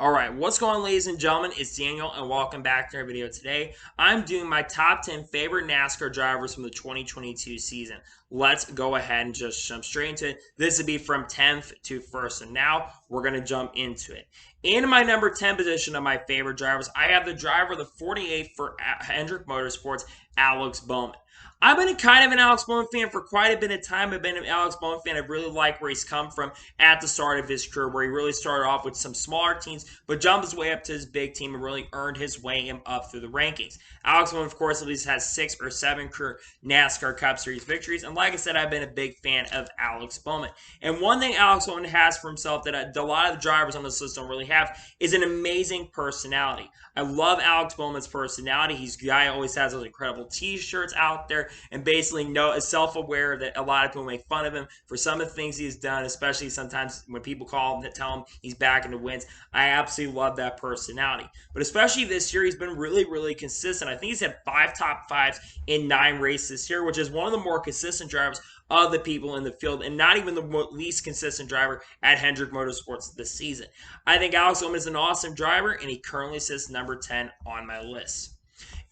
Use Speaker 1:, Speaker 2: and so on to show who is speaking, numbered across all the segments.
Speaker 1: All right, what's going on, ladies and gentlemen? It's Daniel, and welcome back to our video today. I'm doing my top 10 favorite NASCAR drivers from the 2022 season. Let's go ahead and just jump straight into it. This would be from 10th to 1st, and now we're going to jump into it. In my number 10 position of my favorite drivers, I have the driver of the 48 for Hendrick Motorsports, Alex Bowman. I've been kind of an Alex Bowman fan for quite a bit of time. I've been an Alex Bowman fan. I really like where he's come from at the start of his career, where he really started off with some smaller teams, but jumped his way up to his big team and really earned his way up through the rankings. Alex Bowman, of course, at least has 6 or 7 career NASCAR Cup Series victories. And like I said, I've been a big fan of Alex Bowman. And one thing Alex Bowman has for himself that a lot of the drivers on this list don't really have is an amazing personality. I love Alex Bowman's personality. He's a guy who always has those incredible t-shirts out there and basically is self-aware that a lot of people make fun of him for some of the things he's done, especially sometimes when people call him to tell him he's back in the wins. I absolutely love that personality. But especially this year, he's been really, really consistent. I think he's had 5 top 5s in 9 races this year, which is one of the more consistent drivers of the people in the field, and not even the least consistent driver at Hendrick Motorsports this season. I think Alex Bowman is an awesome driver, and he currently sits number 10 on my list.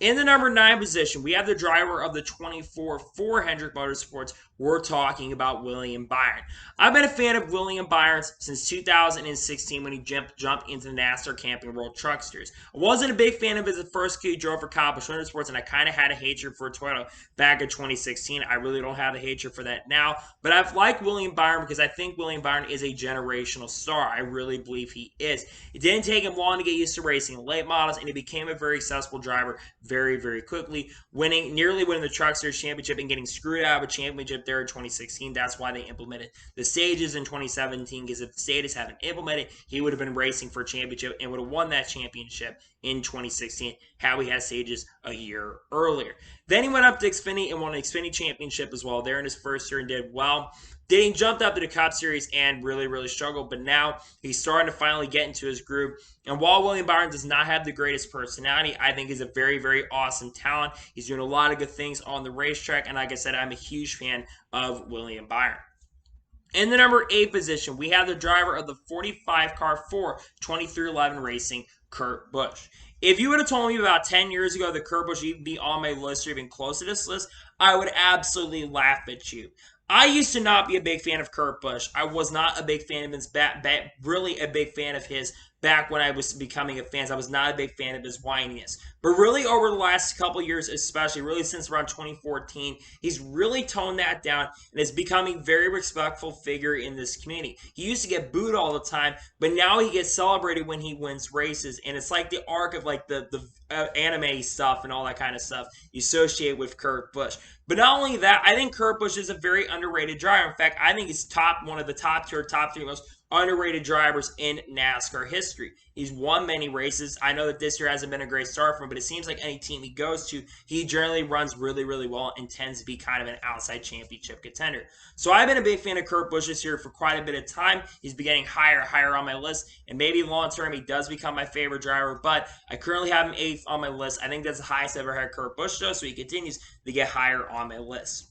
Speaker 1: In the number 9 position, we have the driver of the 24 for Hendrick Motorsports. We're talking about William Byron. I've been a fan of William Byron since 2016 when he jumped into the NASCAR Camping World Truck Series. I wasn't a big fan of his first few. He drove for Busch Motorsports, and I kind of had a hatred for Toyota back in 2016. I really don't have a hatred for that now, but I've liked William Byron because I think William Byron is a generational star. I really believe he is. It didn't take him long to get used to racing late models, and he became a very successful driver very, very quickly, nearly winning the Truck Series Championship and getting screwed out of a championship there in 2016. That's why they implemented the stages in 2017, because if the stages hadn't implemented, he would have been racing for a championship and would have won that championship in 2016 had we had stages a year earlier. Then he went up to Xfinity and won an Xfinity championship as well there in his first year and did well. Then he jumped up to the Cup Series and really, really struggled, but now he's starting to finally get into his groove. And while William Byron does not have the greatest personality, I think he's a very, very awesome talent. He's doing a lot of good things on the racetrack, and like I said, I'm a huge fan of William Byron. In the number 8 position, we have the driver of the 45 car for 2311 Racing, Kurt Busch. If you would have told me about 10 years ago that Kurt Busch would be on my list or even close to this list, I would absolutely laugh at you. I used to not be a big fan of Kurt Busch. I was not a big fan of his really a big fan of his back when I was becoming a fan. I was not a big fan of his whininess. But really over the last couple years, especially really since around 2014, he's really toned that down and is becoming a very respectful figure in this community. He used to get booed all the time, but now he gets celebrated when he wins races. And it's like the arc of like the anime stuff and all that kind of stuff you associate with Kurt Busch. But not only that, I think Kurt Busch is a very underrated driver. In fact, I think he's one of the top 3 most underrated drivers in NASCAR history. He's won many races. I know that this year hasn't been a great start for him, but it seems like any team he goes to, he generally runs really, really well and tends to be kind of an outside championship contender. So I've been a big fan of Kurt Busch this year for quite a bit of time. He's been getting higher and higher on my list, and maybe long term he does become my favorite driver, but I currently have him 8th on my list. I think that's the highest I've ever had Kurt Busch though, so he continues to get higher on my list.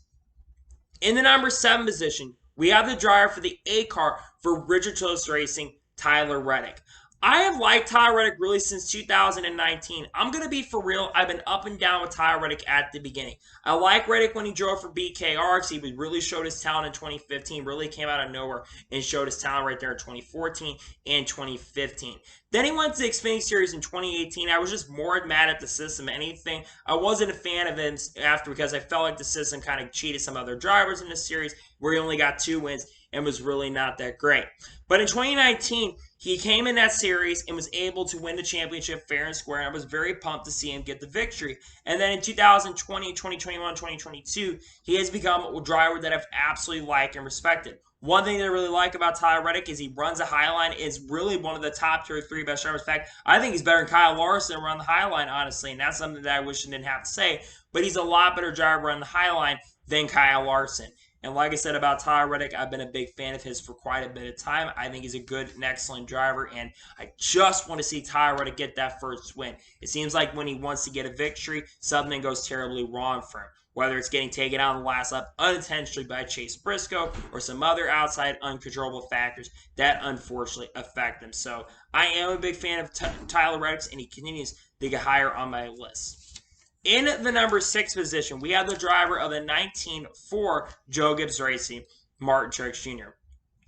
Speaker 1: In the number 7 position, we have the driver for the A car for Richard Childress Racing, Tyler Reddick. I have liked Tyler Reddick really since 2019. I'm going to be for real. I've been up and down with Tyler Reddick at the beginning. I like Reddick when he drove for BKR because he really showed his talent in 2015, really came out of nowhere and showed his talent right there in 2014 and 2015. Then he went to the Xfinity Series in 2018. I was just more mad at the system than anything. I wasn't a fan of him after because I felt like the system kind of cheated some other drivers in this series where he only got 2 wins and was really not that great. But in 2019, he came in that series and was able to win the championship fair and square, and I was very pumped to see him get the victory. And then in 2020, 2021, 2022, he has become a driver that I've absolutely liked and respected. One thing that I really like about Tyler Reddick is he runs a high line, is really one of the top 2 or 3 best drivers. In fact, I think he's better than Kyle Larson run the high line, honestly, and that's something that I wish I didn't have to say. But he's a lot better driver on the high line than Kyle Larson. And like I said about Tyler Reddick, I've been a big fan of his for quite a bit of time. I think he's a good and excellent driver, and I just want to see Tyler Reddick get that first win. It seems like when he wants to get a victory, something goes terribly wrong for him. whether it's getting taken out on the last lap unintentionally by Chase Briscoe or some other outside uncontrollable factors that unfortunately affect them. So I am a big fan of Tyler Reddick, and he continues to get higher on my list. In the number 6 position, we have the driver of the 19-4 Joe Gibbs Racing, Martin Truex Jr.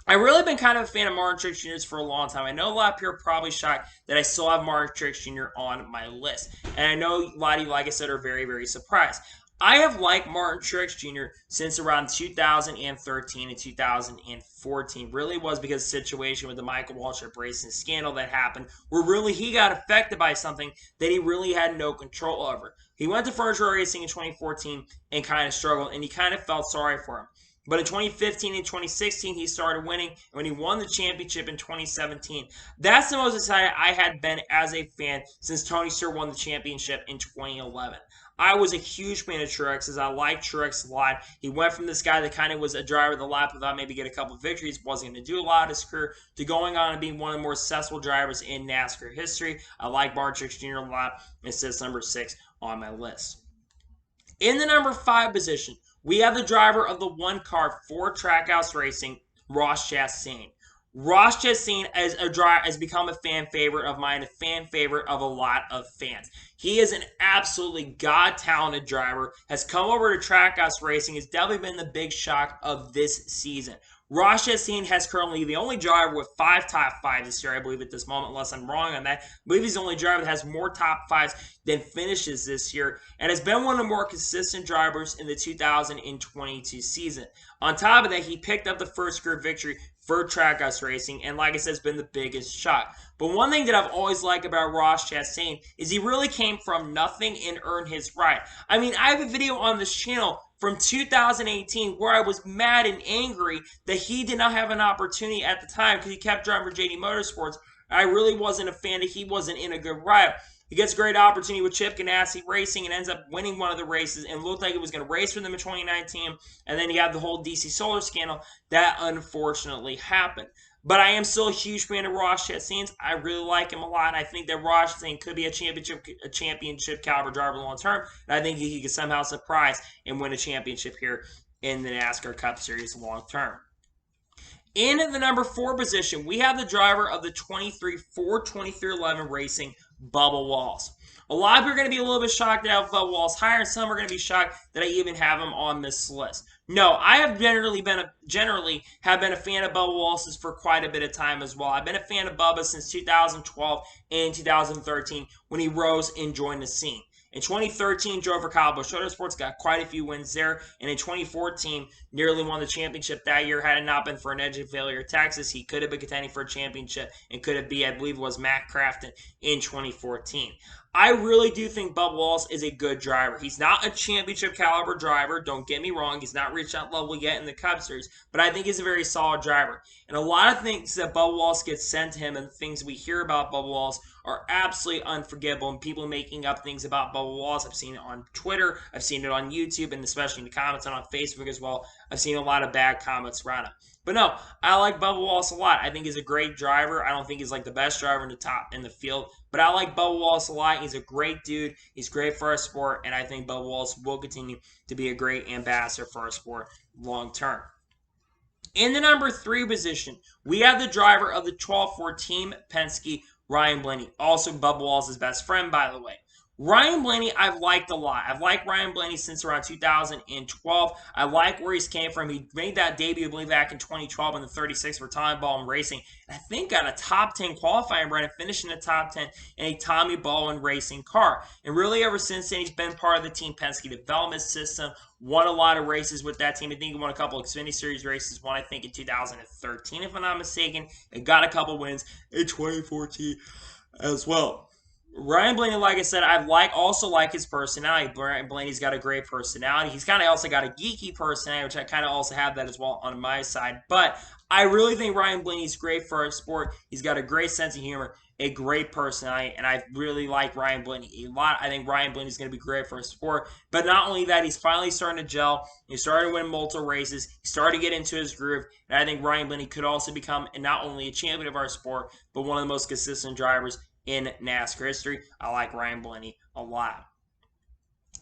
Speaker 1: I've really been kind of a fan of Martin Truex Jr. for a long time. I know a lot of people are probably shocked that I still have Martin Truex Jr. on my list. And I know a lot of you, like I said, are very, very surprised. I have liked Martin Truex Jr. since around 2013 and 2014. Really was because of the situation with the Michael Waltrip Racing scandal that happened, where really he got affected by something that he really had no control over. He went to Furniture Racing in 2014 and kind of struggled, and he kind of felt sorry for him. But in 2015 and 2016, he started winning. And when he won the championship in 2017, that's the most excited I had been as a fan since Tony Stewart won the championship in 2011. I was a huge fan of Truex, as I liked Truex a lot. He went from this guy that kind of was a driver of the lap who thought maybe get a couple of victories, wasn't going to do a lot of his career, to going on and being one of the more successful drivers in NASCAR history. I like Martin Truex Jr. a lot, and it says number 6 on my list. In the number 5 position, we have the driver of the one car for Trackhouse Racing, Ross Chastain. Ross Chastain as a driver has become a fan favorite of mine, a fan favorite of a lot of fans. He is an absolutely god-talented driver, has come over to Trackhouse Racing, has definitely been the big shock of this season. Ross Chastain has currently the only driver with 5 top 5s this year, I believe, at this moment, unless I'm wrong on that. I believe he's the only driver that has more top 5s than finishes this year, and has been one of the more consistent drivers in the 2022 season. On top of that, he picked up the first career victory for Trackhouse Racing, and like I said, it's been the biggest shock. But one thing that I've always liked about Ross Chastain is he really came from nothing and earned his right. I mean, I have a video on this channel from 2018 where I was mad and angry that he did not have an opportunity at the time because he kept driving for JD Motorsports. I really wasn't a fan that he wasn't in a good ride. He gets a great opportunity with Chip Ganassi Racing and ends up winning one of the races and looked like it was going to race for them in 2019. And then you have the whole DC Solar scandal that unfortunately happened. But I am still a huge fan of Ross Chastain. I really like him a lot. I think that Ross Chastain could be a championship caliber driver long term. And I think he could somehow surprise and win a championship here in the NASCAR Cup Series long term. In the number 4 position, we have the driver of the 23 Ford 2311 Racing, Bubba Wallace. A lot of people are going to be a little bit shocked that I have Bubba Wallace higher, and some are going to be shocked that I even have him on this list. No, I have generally been a fan of Bubba Wallace's for quite a bit of time as well. I've been a fan of Bubba since 2012 and 2013 when he rose and joined the scene. In 2013, drove for Kyle Busch Motorsports, got quite a few wins there. And in 2014, nearly won the championship that year. Had it not been for an engine failure at Texas, he could have been contending for a championship and could have been, I believe it was Matt Crafton in 2014. I really do think Bubba Wallace is a good driver. He's not a championship caliber driver. Don't get me wrong. He's not reached that level yet in the Cup Series, but I think he's a very solid driver. And a lot of things that Bubba Wallace gets sent to him and things we hear about Bubba Wallace are absolutely unforgivable. And people making up things about Bubba Wallace, I've seen it on Twitter, I've seen it on YouTube, and especially in the comments and on Facebook as well. I've seen a lot of bad comments around him. But no, I like Bubba Wallace a lot. I think he's a great driver. I don't think he's like the best driver in the field, but I like Bubba Wallace a lot. He's a great dude. He's great for our sport, and I think Bubba Wallace will continue to be a great ambassador for our sport long term. In the number 3 position, we have the driver of the 12-4 Team Penske, Ryan Blaney. Also Bubba Wallace's best friend, by the way. Ryan Blaney, I've liked a lot. I've liked Ryan Blaney since around 2012. I like where he's came from. He made that debut, I believe, back in 2012 in the 36 for Tommy Baldwin Racing. I think got a top 10 qualifying run and finished in the top 10 in a Tommy Baldwin Racing car. And really, ever since then, he's been part of the Team Penske development system. Won a lot of races with that team. I think he won a couple of Xfinity Series races. One, I think, in 2013, if I'm not mistaken. And got a couple wins in 2014 as well. Ryan Blaney, like I said, I also like his personality. Ryan Blaney's got a great personality. He's kind of also got a geeky personality, which I kind of also have that as well on my side. But I really think Ryan Blaney's great for our sport. He's got a great sense of humor, a great personality, and I really like Ryan Blaney a lot. I think Ryan Blaney's going to be great for our sport. But not only that, he's finally starting to gel. He's starting to win multiple races. He's starting to get into his groove. And I think Ryan Blaney could also become not only a champion of our sport, but one of the most consistent drivers in NASCAR history. I like Ryan Blaney a lot.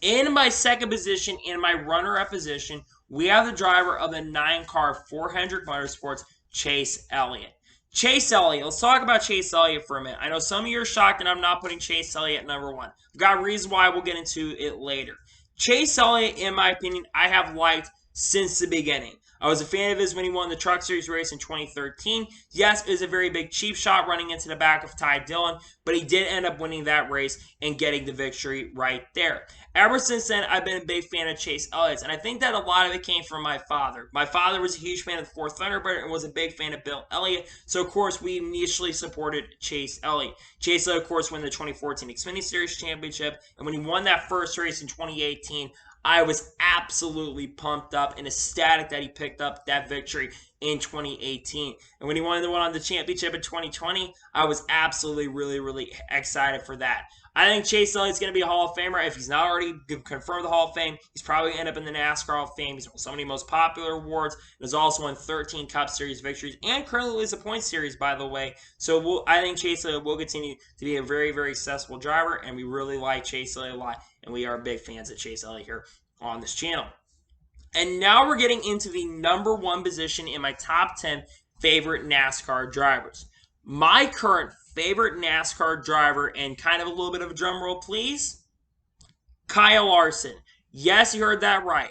Speaker 1: In my second position, in my runner-up position, we have the driver of the 9-car 400 Motorsports, Chase Elliott. Chase Elliott. Let's talk about Chase Elliott for a minute. I know some of you are shocked that I'm not putting Chase Elliott at number one. I've got reasons why. We'll get into it later. Chase Elliott, in my opinion, I have liked since the beginning. I was a fan of his when he won the Truck Series race in 2013. Yes, it was a very big cheap shot running into the back of Ty Dillon, but he did end up winning that race and getting the victory right there. Ever since then, I've been a big fan of Chase Elliott, and I think that a lot of it came from my father. My father was a huge fan of the Ford Thunderbird and was a big fan of Bill Elliott, so of course we initially supported Chase Elliott. Chase Elliott, of course, won the 2014 Xfinity Series Championship, and when he won that first race in 2018, I was absolutely pumped up and ecstatic that he picked up that victory in 2018. And when he won the one on the championship in 2020, I was absolutely really excited for that. I think Chase Elliott's going to be a Hall of Famer. If he's not already confirmed the Hall of Fame, he's probably going to end up in the NASCAR Hall of Fame. He's won so many most popular awards. He's also won 13 Cup Series victories and currently leads the points series, by the way. So I think Chase Elliott will continue to be a very successful driver, and we really like Chase Elliott a lot, and we are big fans of Chase Elliott here on this channel. And now we're getting into the number one position in my top 10 favorite NASCAR drivers. My current favorite NASCAR driver, and kind of a little bit of a drum roll, please, Kyle Larson. Yes, you heard that right.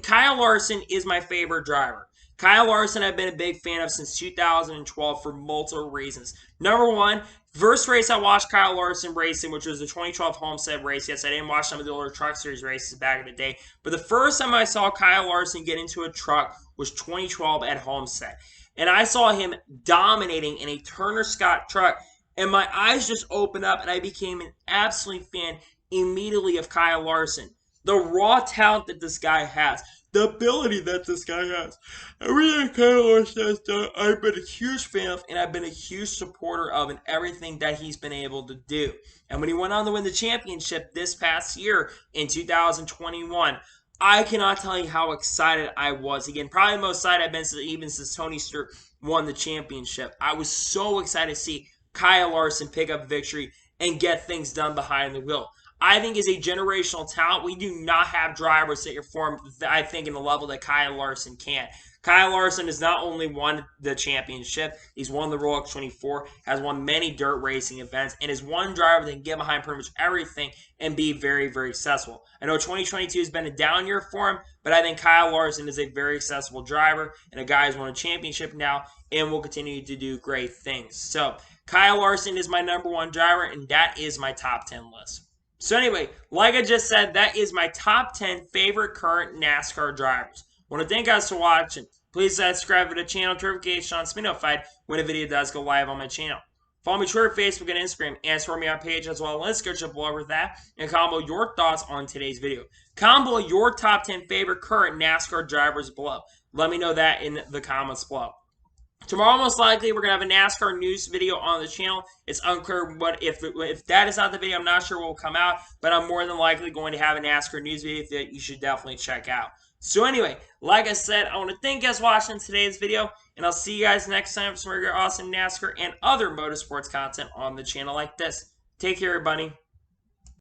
Speaker 1: Kyle Larson is my favorite driver. Kyle Larson I've been a big fan of since 2012 for multiple reasons. Number one, first race I watched Kyle Larson racing, which was the 2012 Homestead race. Yes, I didn't watch some of the older Truck Series races back in the day, but the first time I saw Kyle Larson get into a truck was 2012 at Homestead. And I saw him dominating in a Turner Scott truck, and my eyes just opened up, and I became an absolute fan immediately of Kyle Larson. The raw talent that this guy has, the ability that this guy has. Everything Kyle Larson has done, I've been a huge fan of, and I've been a huge supporter of in everything that he's been able to do. And when he went on to win the championship this past year in 2021, I cannot tell you how excited I was. Again, probably the most excited I've been even since Tony Stewart won the championship. I was so excited to see Kyle Larson pick up victory and get things done behind the wheel. I think is a generational talent. We do not have drivers that perform, I think, in the level that Kyle Larson can. Kyle Larson has not only won the championship, he's won the Rolex 24, has won many dirt racing events, and is one driver that can get behind pretty much everything and be very successful. I know 2022 has been a down year for him, but I think Kyle Larson is a very successful driver and a guy who's won a championship now and will continue to do great things. So Kyle Larson is my number one driver, and that is my top 10 list. So anyway, like I just said, that is my top 10 favorite current NASCAR drivers. I want to thank you guys for watching. Please subscribe to the channel, notification on to be notified when a video does go live on my channel. Follow me Twitter, Facebook, and Instagram, and support me on page as well. Let's go below with that and comment below your thoughts on today's video. Comment below your top 10 favorite current NASCAR drivers below. Let me know that in the comments below. Tomorrow, most likely, we're going to have a NASCAR news video on the channel. It's unclear what if that is not the video. I'm not sure what will come out, but I'm more than likely going to have a NASCAR news video that you should definitely check out. So anyway, like I said, I want to thank you guys for watching today's video, and I'll see you guys next time for some more awesome NASCAR and other motorsports content on the channel like this. Take care, everybody.